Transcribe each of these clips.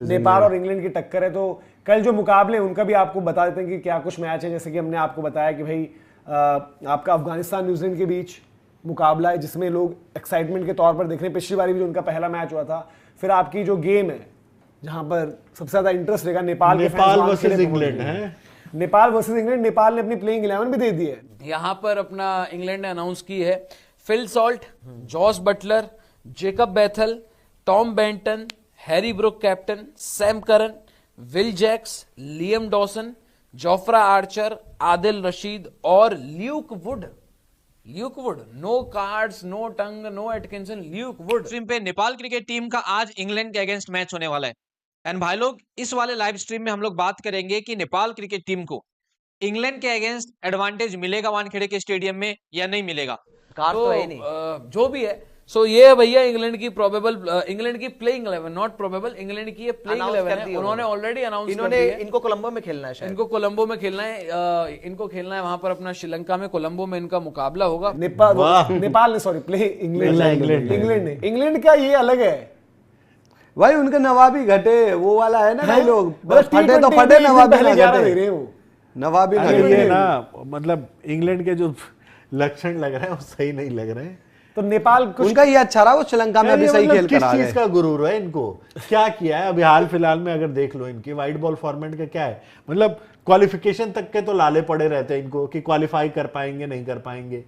नेपाल और इंग्लैंड की टक्कर है। तो कल जो मुकाबले उनका भी आपको बता देते हैं कि क्या कुछ मैच है। जैसे कि हमने आपको बताया कि भाई आपका अफगानिस्तान न्यूजीलैंड के बीच मुकाबला है जिसमें लोग एक्साइटमेंट के तौर पर देख रहे हैं। पिछली बार भी जो उनका पहला मैच हुआ था। फिर आपकी जो गेम है जहां पर सबसे ज्यादा इंटरेस्ट रहेगा नेपाल वर्सेस इंग्लैंड है। Nepal versus England. नेपाल ने अपनी प्लेइंग 11 भी दे दी है। यहां पर अपना इंग्लैंड ने अनाउंस की है Phil Salt, Jos Buttler, Jacob Bethell, Tom Banton, Harry Brook captain, Sam Curran, Will Jacks, Liam Dawson, Jofra Archer, Adil Rashid और Luke Wood. No Carse, no Tongue, no Atkinson, Luke Wood. Stream पे Nepal cricket team का आज England के against match होने वाला है। And भाई लोग इस वाले लाइव स्ट्रीम में हम लोग बात करेंगे कि नेपाल क्रिकेट टीम को इंग्लैंड के अगेंस्ट एडवांटेज मिलेगा वानखेड़े के स्टेडियम में या नहीं मिलेगा। तो है नहीं। जो भी है सो ये है भैया इंग्लैंड की प्रोबेबल, इंग्लैंड की प्लेइंग 11, नॉट प्रोबेबल, इंग्लैंड की ये प्लेइंग 11 है। उन्होंने ऑलरेडी अनाउंस कर दिया है। इनको कोलंबो में खेलना है शायद। इनको कोलंबो में खेलना है। इनको खेलना है वहां पर अपना श्रीलंका में, कोलंबो में इनका मुकाबला होगा। नेपाल ने सॉरी प्ले इंग्लैंड का ये अलग है भाई। उनके नवाबी घटे वो वाला है ना भाई। लोग फटे तो फटे, नवाबी ना घटे। नवाबी ये ना मतलब इंग्लैंड के जो लक्षण लग रहे हैं वो सही नहीं लग रहे हैं। तो नेपाल उनका ये अच्छा रहा, वो श्रीलंका में भी सही खेल किस चीज का गुरूर है इनको, क्या किया है अभी हाल फिलहाल में अगर देख लो इनकी वाइट बॉल फॉर्मेट का क्या है। मतलब क्वालिफिकेशन तक के तो लाले पड़े रहते हैं इनको कि क्वालिफाई कर पाएंगे नहीं कर पाएंगे।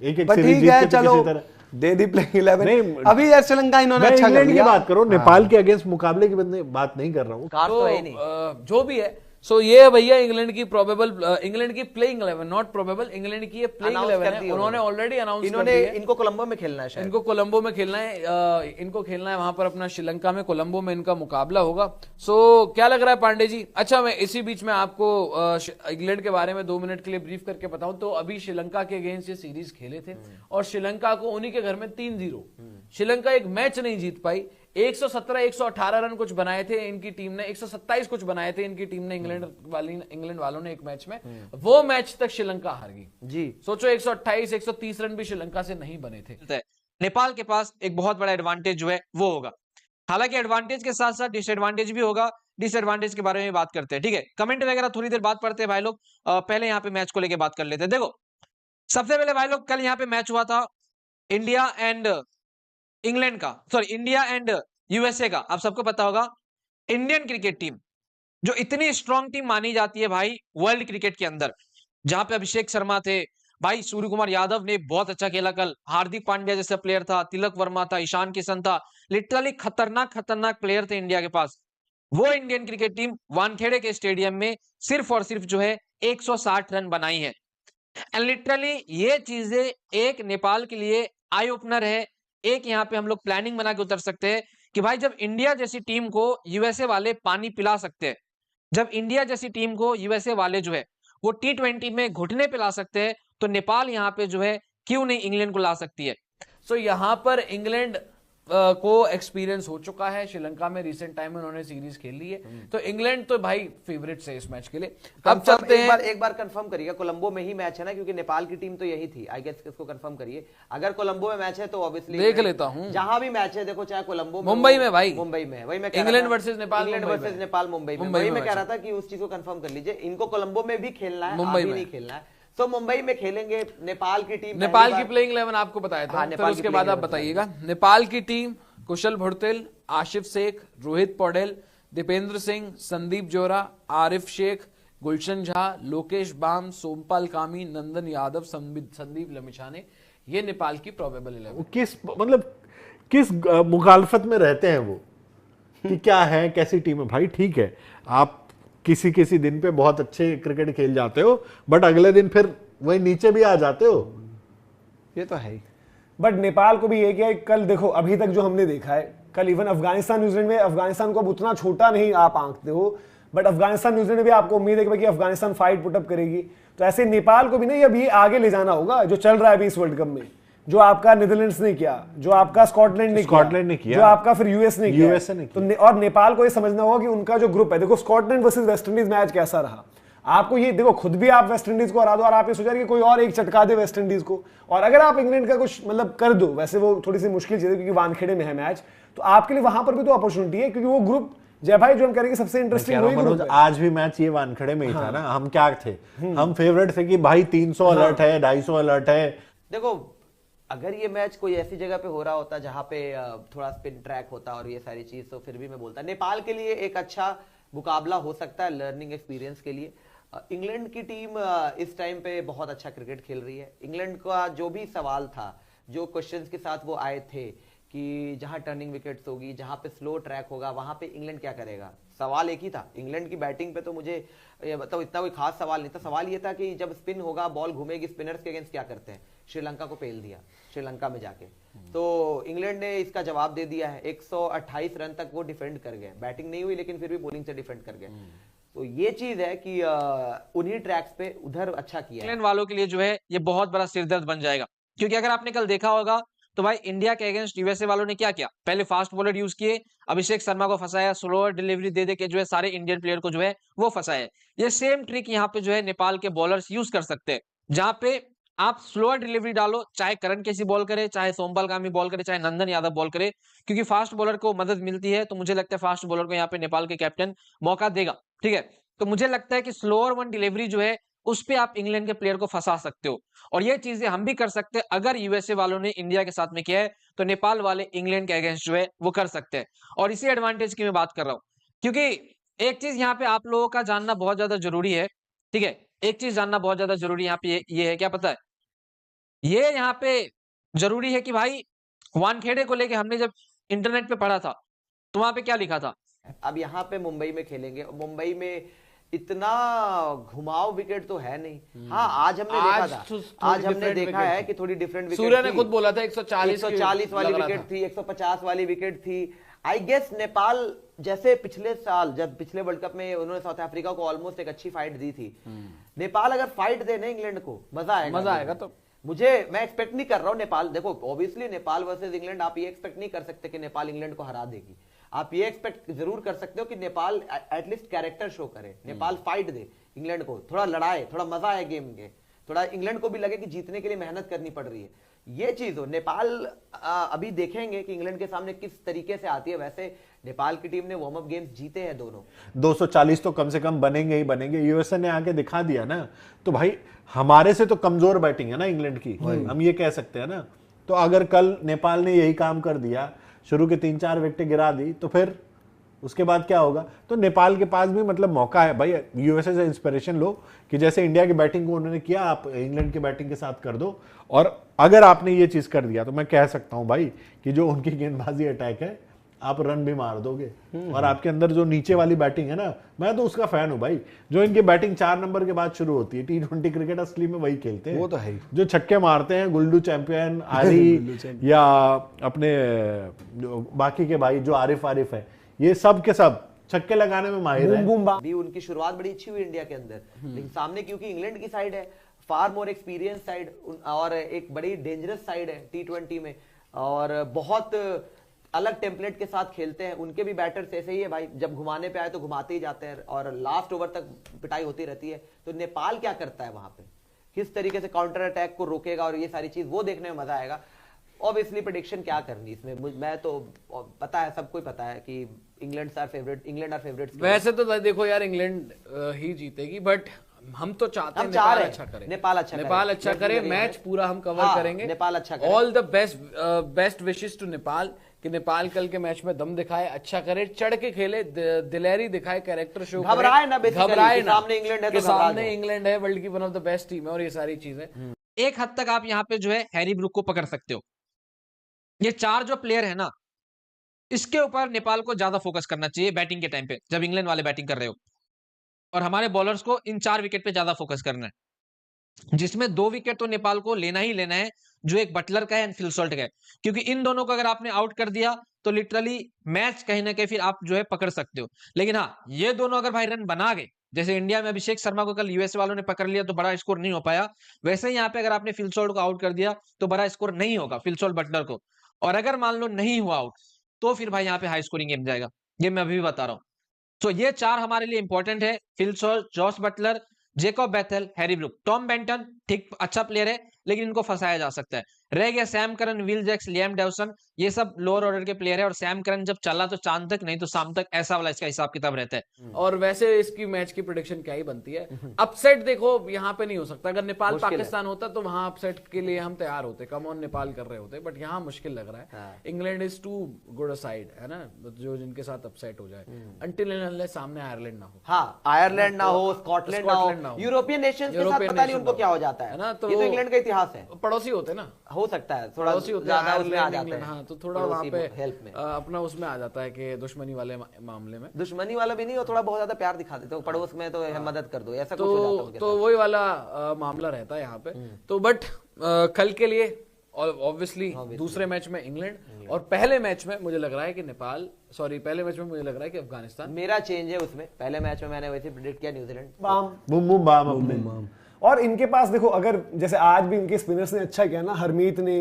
एक सीरीज जीत के चलो दे दी प्लेइंग 11। अभी यार श्रीलंका इन्होंने अच्छा कर लिया। बात करो नेपाल के अगेंस्ट मुकाबले की बात नहीं कर रहा हूँ। तो है नहीं। जो भी है सो ये है भैया इंग्लैंड की प्रोबेबल, इंग्लैंड की प्लेइंग 11, नॉट प्रोबेबल, इंग्लैंड की ये प्लेइंग 11 है। उन्होंने ऑलरेडी अनाउंस कर दिया है। इनको कोलंबो में खेलना है शायद। इनको कोलंबो में खेलना है। इनको खेलना है वहां पर अपना श्रीलंका में, कोलंबो में इनका मुकाबला होगा। सो क्या लग रहा है पांडे जी? अच्छा, मैं इसी बीच में आपको इंग्लैंड के बारे में 2 मिनट के लिए ब्रीफ करके बताऊं तो अभी श्रीलंका के अगेंस्ट ये सीरीज खेले थे और श्रीलंका को उन्हीं के घर में 3-0 श्रीलंका एक मैच नहीं जीत पाई। 117-118 रन कुछ बनाए थे इनकी टीम ने, 127 कुछ बनाए थे इनकी टीम ने इंग्लैंड वालों ने एक मैच में। वो मैच तक श्रीलंका हार गई जी। सोचो 128-130 रन भी श्रीलंका से नहीं बने थे। नेपाल के पास एक बहुत बड़ा एडवांटेज जो है वो होगा। हालांकि एडवांटेज के साथ साथ डिसएडवांटेज भी होगा। डिसएडवांटेज के बारे में बात करते हैं, ठीक है। कमेंट वगैरह थोड़ी देर बात पढ़ते हैं भाई लोग। पहले यहाँ पे मैच को लेकर बात कर लेते हैं। देखो सबसे पहले भाई लोग कल यहाँ पे मैच हुआ था इंडिया एंड इंग्लैंड का, सॉरी इंडिया एंड यूएसए का। आप सबको पता होगा इंडियन क्रिकेट टीम जो इतनी स्ट्रॉन्ग टीम मानी जाती है भाई वर्ल्ड क्रिकेट के अंदर, जहां पे अभिषेक शर्मा थे भाई, सूर्य कुमार यादव ने बहुत अच्छा खेला कल, हार्दिक पांड्या जैसा प्लेयर था, तिलक वर्मा था, ईशान किशन था, लिटरली खतरनाक प्लेयर थे इंडिया के पास। वो इंडियन क्रिकेट टीम वानखेड़े के स्टेडियम में सिर्फ और सिर्फ जो है 160 रन बनाई है। एंड लिटरली ये चीजें एक नेपाल के लिए आई ओपनर है। एक यहाँ पे हम लोग प्लानिंग बना के उतर सकते हैं कि भाई जब इंडिया जैसी टीम को यूएसए वाले पानी पिला सकते हैं, जब इंडिया जैसी टीम को यूएसए वाले जो है वो T20 में घुटने पिला सकते हैं, तो नेपाल यहाँ पे जो है क्यों नहीं इंग्लैंड को ला सकती है। सो यहाँ पर इंग्लैंड को एक्सपीरियंस हो चुका है। श्रीलंका में रिसेंट टाइम में उन्होंने सीरीज खेल ली है, तो इंग्लैंड तो भाई फेवरेट है इस मैच के लिए। अब चलते हैं, एक बार कंफर्म करिएगा कोलंबो में ही मैच है ना, क्योंकि नेपाल की टीम तो यही थी। आई गेस इसको कंफर्म करिए। अगर कोलंबो में मैच है तो ऑब्वियसली देख लेता हूं। जहां भी मैच है देखो, चाहे कोलंबो मुंबई में भाई, मुंबई में वही मैं England versus Nepal, England versus Nepal Mumbai में, वही मैं कह रहा था कि उस चीज को कंफर्म कर लीजिए। इनको कोलंबो में भी खेलना है, मुंबई में नहीं खेलना है। तो मुंबई में खेलेंगे नेपाल की टीम। नेपाल की प्लेइंग 11 आपको बताया था, फिर उसके बाद आप बताइएगा। नेपाल की टीम कुशल भुरतेल, आशिफ शेख, रोहित पौडेल, दीपेंद्र सिंह, संदीप जोरा, आरिफ शेख, गुलशन झा, लोकेश बाम, सोमपाल कामी, नंदन यादव, संदीप लमिछाने, ये नेपाल की प्रोबेबल 11। किस मुखालफत में रहते हैं वो कि क्या है, कैसी टीम है भाई। ठीक है आप किसी दिन पे बहुत अच्छे क्रिकेट खेल जाते हो, बट अगले दिन फिर वही नीचे भी आ जाते हो, ये तो है ही। बट नेपाल को भी ये क्या है, कल देखो अभी तक जो हमने देखा है, कल इवन अफगानिस्तान न्यूजीलैंड में, अफगानिस्तान को अब उतना छोटा नहीं आप आंकते हो, बट अफगानिस्तान न्यूजीलैंड में भी आपको उम्मीद है कि अफगानिस्तान फाइट पुटअप करेगी। तो ऐसे नेपाल को भी नहीं अभी आगे ले जाना होगा, जो चल रहा है अभी इस वर्ल्ड कप में, जो आपका नीदरलैंड्स ने किया, जो आपका स्कॉटलैंड ने किया, जो आपका फिर यूएस ने किया। तो और नेपाल को ये समझना होगा कि उनका जो ग्रुप है, देखो Scotland versus West Indies match कैसा रहा। आपको ये देखो, खुद भी आप वेस्ट इंडीज को हरा दो और आप ये सोचा कि कोई और एक चटका दे वेस्ट इंडीज को, और अगर आप इंग्लैंड का कुछ मतलब कर दो, वैसे वो थोड़ी सी मुश्किल चीज है क्योंकि वानखेड़े में है मैच, तो आपके लिए वहां पर भी तो अपॉर्चुनिटी है, क्योंकि वो ग्रुप जय भाई जो हम करेंगे सबसे इंटरेस्टिंग वही ग्रुप है। आज भी मैच ये वानखड़े में ही था ना, हम क्या थे, हम फेवरेट थे कि भाई 300 अलर्ट है, 250 अलर्ट है। देखो अगर ये मैच कोई ऐसी जगह पे हो रहा होता जहां पे थोड़ा स्पिन ट्रैक होता और ये सारी चीज, तो फिर भी मैं बोलता नेपाल के लिए एक अच्छा मुकाबला हो सकता है लर्निंग एक्सपीरियंस के लिए। इंग्लैंड की टीम इस टाइम पे बहुत अच्छा क्रिकेट खेल रही है। इंग्लैंड का जो भी सवाल था, जो क्वेश्चंस के साथ वो आए थे कि जहां टर्निंग विकेट्स होगी, जहां पे स्लो ट्रैक होगा, वहां पे इंग्लैंड क्या करेगा, सवाल एक ही था। इंग्लैंड की बैटिंग पे तो मुझे मतलब इतना कोई खास सवाल नहीं था। सवाल ये था कि जब स्पिन होगा, बॉल घूमेगी, स्पिनर्स के अगेंस्ट क्या करते हैं। श्रीलंका को पेल दिया श्रीलंका में जाके, तो इंग्लैंड ने इसका जवाब दे दिया है। 128 रन तक वो डिफेंड कर गए, बैटिंग नहीं हुई लेकिन फिर भी बॉलिंग से डिफेंड कर गए। तो ये चीज है कि उन्हीं ट्रैक्स पे उधर अच्छा किया। इंग्लैंड वालों के लिए जो है ये बहुत बड़ा सिरदर्द बन जाएगा, क्योंकि अगर आपने कल देखा होगा तो भाई इंडिया के अगेंस्ट यूएसए वालों ने क्या किया, पहले फास्ट बॉलर यूज किए, अभिषेक शर्मा को फंसाया, स्लोअर डिलीवरी दे के जो है सारे इंडियन प्लेयर को जो है वो फंसाया। ये सेम ट्रिक यहाँ पे जो है नेपाल के बॉलर्स यूज कर सकते हैं, जहां पे आप स्लोअर डिलीवरी डालो, चाहे करण केसी बॉल करे, चाहे सोमपाल गामी बॉल करे, चाहे नंदन यादव बॉल करे, क्योंकि फास्ट बॉलर को मदद मिलती है। तो मुझे लगता है फास्ट बॉलर को यहाँ पे नेपाल के कैप्टन मौका देगा, ठीक है। तो मुझे लगता है कि स्लोअर वन डिलीवरी जो है उस पे आप इंग्लैंड के प्लेयर को फंसा सकते हो, और ये चीजें हम भी कर सकते हैं। अगर यूएसए वालों ने इंडिया के साथ में किया है तो नेपाल वाले इंग्लैंड के अगेंस्ट जो है वो कर सकते हैं। और इसी एडवांटेज की मैं बात कर रहा हूं, क्योंकि एक चीज यहाँ पे आप लोगों का जानना बहुत ज्यादा जरूरी है, ठीक है। एक चीज जानना बहुत ज्यादा जरूरी यहाँ पे ये है, क्या पता है, ये यहाँ पे जरूरी है कि भाई वानखेड़े को लेके हमने जब इंटरनेट पे पढ़ा था तो वहां पे क्या लिखा था। अब यहाँ पे मुंबई में खेलेंगे, मुंबई में इतना घुमाव विकेट तो है नहीं। हाँ आज हमने देखा था, आज हमने देखा है कि थोड़ी डिफरेंट विकेट, सूर्य ने खुद बोला था 140 वाली विकेट थी, 150 वाली विकेट थी। आई गेस नेपाल जैसे पिछले साल जब पिछले वर्ल्ड कप में उन्होंने साउथ अफ्रीका को ऑलमोस्ट एक अच्छी फाइट दी थी, नेपाल अगर फाइट दे ना इंग्लैंड को, मजा आएगा। तो मैं एक्सपेक्ट नहीं कर रहा हूं नेपाल, देखो ऑब्वियसली नेपाल वर्सेस इंग्लैंड, आप ये एक्सपेक्ट नहीं कर सकते कि नेपाल इंग्लैंड को हरा देगी। आप ये एक्सपेक्ट जरूर कर सकते हो कि नेपाल एटलीस्ट कैरेक्टर शो करे, नेपाल फाइट दे इंग्लैंड को, थोड़ा लड़ाए, थोड़ा मजा आए गेम में, थोड़ा इंग्लैंड को भी लगे कि जीतने के लिए मेहनत करनी पड़ रही है। ये चीज हो, नेपाल अभी देखेंगे कि इंग्लैंड के सामने किस तरीके से आती है। वैसे नेपाल की टीम ने वार्म अप गेम्स जीते हैं दोनों, 240 तो कम से कम बनेंगे ही बनेंगे। यूएसए ने आके दिखा दिया ना, तो भाई हमारे से तो कमजोर बैटिंग है ना इंग्लैंड की, हम ये कह सकते हैं ना। तो अगर कल नेपाल ने यही काम कर दिया, शुरू के 3-4 विकेटें गिरा दी, तो फिर उसके बाद क्या होगा। तो नेपाल के पास भी मतलब मौका है भाई, यूएसए से इंस्पिरेशन लो कि जैसे इंडिया की बैटिंग को उन्होंने किया, आप इंग्लैंड की बैटिंग के साथ कर दो। और अगर आपने ये चीज कर दिया तो मैं कह सकता हूं भाई कि जो उनकी गेंदबाजी अटैक है, आप रन भी मार दोगे। और आपके अंदर जो नीचे वाली बैटिंग है ना, मैं तो उसका फैन हूं भाई। जो इनकी बैटिंग 4 नंबर के बाद शुरू होती है, T20 क्रिकेट असली में वही खेलते हैं, वो तो है ही। जो छक्के मारते हैं, गुल्डू चैंपियन, आरी या अपने बाकी के भाई जो आरिफ है, ये सब के सब छक्के लगाने में माहिर है। भी उनकी शुरुआत बड़ी अच्छी हुई इंडिया के अंदर, लेकिन सामने क्योंकि इंग्लैंड की साइड है, फार मोर एक्सपीरियंस साइड, और एक बड़ी डेंजरस साइड है T20 में, और बहुत अलग टेम्पलेट के साथ खेलते हैं। उनके भी बैटर्स ऐसे ही है भाई, जब घुमाने पे आए तो घुमाते ही जाते हैं और लास्ट ओवर तक पिटाई होती रहती है। तो नेपाल क्या करता है वहां पे, किस तरीके से काउंटर अटैक को रोकेगा, और ये सारी चीज वो देखने में मजा आएगा। ऑब्वियसली प्रेडिक्शन क्या करनी इसमें, मैं तो पता है, सबको पता है कि इंग्लैंड आर फेवरेट। वैसे तो देखो यार इंग्लैंड ही जीतेगी, बट हम तो चाहते हैं नेपाल अच्छा करे, मैच पूरा हम कवर करेंगे, नेपाल अच्छा करे। All the best wishes to Nepal कि नेपाल कल के मैच में दम दिखाए, अच्छा करे, चढ़ के खेले, दिलेरी दिखाए, कैरेक्टर शो करे, घबराए ना, सामने इंग्लैंड है, वर्ल्ड की one of the best team है, और ये सारी चीजें एक हद तक आप यहाँ पे जो है हैरी ब्रूक को पकड़ सकते हो। ये 4 जो प्लेयर है ना, इसके ऊपर नेपाल को ज्यादा फोकस करना चाहिए बैटिंग के टाइम पे, जब इंग्लैंड वाले बैटिंग कर रहे हो, और हमारे बॉलर्स को इन 4 विकेट पे ज्यादा फोकस करना है, जिसमें 2 विकेट तो नेपाल को लेना ही लेना है, जो एक बटलर का है एंड फिल सॉल्ट का है, क्योंकि इन दोनों को अगर आपने आउट कर दिया तो लिटरली मैच कहीं ना कहीं फिर आप जो है पकड़ सकते हो। लेकिन हाँ, ये दोनों अगर भाई रन बना गए, जैसे इंडिया में अभिषेक शर्मा को कल यूएसए वालों ने पकड़ लिया तो बड़ा स्कोर नहीं हो पाया, वैसे ही यहाँ पे अगर आपने फिल सॉल्ट को आउट कर दिया तो बड़ा स्कोर नहीं होगा फिल सॉल्ट बटलर को। और अगर मान लो नहीं हुआ आउट तो फिर भाई यहाँ पे हाई स्कोरिंग गेम जाएगा, ये मैं अभी भी बता रहा हूँ। तो ये 4 हमारे लिए इंपॉर्टेंट है, Phil Salt, Jos Buttler, Jacob Bethell, Harry Brook. Tom Banton ठीक अच्छा प्लेयर है, लेकिन इनको फंसाया जा सकता है। रह गया Sam Curran, Will Jacques, Liam Dawson, ये सब लोअर ऑर्डर के प्लेयर है, और सैम करन जब चला तो चांद तक, नहीं तो शाम तक, ऐसा वाला इसका हिसाब किताब रहता है। और वैसे इसकी मैच की प्रेडिक्शन क्या ही बनती है, अपसेट देखो यहाँ पे नहीं हो सकता। अगर नेपाल पाकिस्तान होता तो वहां अपसेट के लिए हम तैयार होते, कम ऑन नेपाल कर रहे होते, बट यहाँ मुश्किल लग रहा है। England is too good side, है ना, जो जिनके साथ अपसेट हो जाए, अंटिल एंड अनलेस सामने आयरलैंड ना हो। हाँ, आयरलैंड ना हो, स्कॉटलैंड ना हो, यूरोपियन नेशंस के साथ पता नहीं उनको क्या हो जाता है ना, तो ये तो इंग्लैंड का इतिहास है। पड़ोसी होते ना, हो सकता है थोड़ा पड़ोसी होते ज्यादा हैं उसमें आ जाता है। हाँ, तो थोड़ा वहाँ पे हेल्प में अपना उसमें आ जाता है कि दुश्मनी वाले मामले में, दुश्मनी वाला भी नहीं हो, थोड़ा बहुत ज्यादा प्यार दिखा देते हो पड़ोस में, तो मदद कर दो, ऐसा कुछ हो जाता है उनके तो वही वाला मामला रहता है यहाँ पे। तो बट कल के लिए ऑब्वियसली दूसरे मैच में इंग्लैंड, और पहले मैच में मुझे लग रहा है कि नेपाल, सॉरी पहले मैच में मुझे लग रहा है कि अफगानिस्तान। मेरा चेंज है उसमें, पहले मैच में मैंने वैसे प्रेडिक्ट किया न्यूजीलैंड बूम बूम बाम अपने। और इनके पास देखो, अगर जैसे आज भी इनके स्पिनर्स ने अच्छा किया ना, हरमीत ने,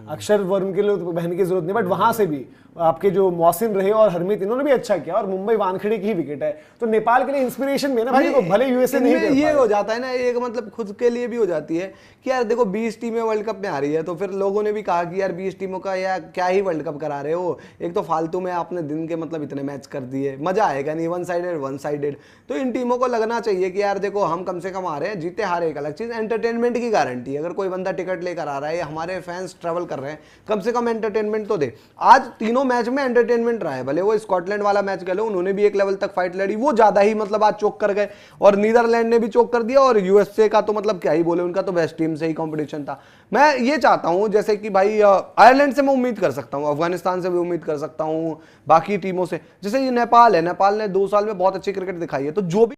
अक्षर वरुण के लिए तो बहन की जरूरत नहीं, बट वहां से भी आपके जो मौसिन रहे और हरमीत, इन्होंने भी अच्छा किया, और मुंबई वानखेड़े की ही विकेट है, तो नेपाल के लिए इंस्पिरेशन में ना भाई, देखो भले यूएसए नहीं कर ये हो जाता है ना, एक मतलब खुद के लिए भी हो जाती है कि यार देखो 20 टीमें वर्ल्ड कप में आ रही है, तो फिर लोगों ने भी कहा कि यार 20 टीमों का या क्या ही वर्ल्ड कप करा रहे हो, एक तो फालतू में आपने दिन के मतलब इतने मैच कर दिए, मजा आएगा नहीं, वन साइडेड। तो इन टीमों को लगना चाहिए कि यार देखो हम कम से कम आ रहे हैं, जीते हारे एक अलग चीज, एंटरटेनमेंट की गारंटी है। अगर कोई बंदा टिकट लेकर आ रहा है, हमारे फैंस ट्रेवल कर रहे हैं, कम से कम एंटरटेनमेंट तो दे। आज तीनों मैच में एंटरटेनमेंट रहा है, भले वो स्कॉटलैंड वाला मैच कह लो, उन्होंने भी एक लेवल तक फाइट लड़ी, वो ज्यादा ही मतलब आज चोक कर गए, और नीदरलैंड ने भी चोक कर दिया, और यूएसए का तो मतलब क्या ही बोले, उनका तो बेस्ट टीम से ही कंपटीशन था। मैं ये चाहता हूं जैसे कि भाई आयरलैंड से मैं उम्मीद कर सकता हूं, अफगानिस्तान से भी उम्मीद कर सकता हूं, बाकी टीमों से, जैसे ये नेपाल है, नेपाल ने 2 साल में बहुत अच्छी क्रिकेट दिखाई है, तो जो भी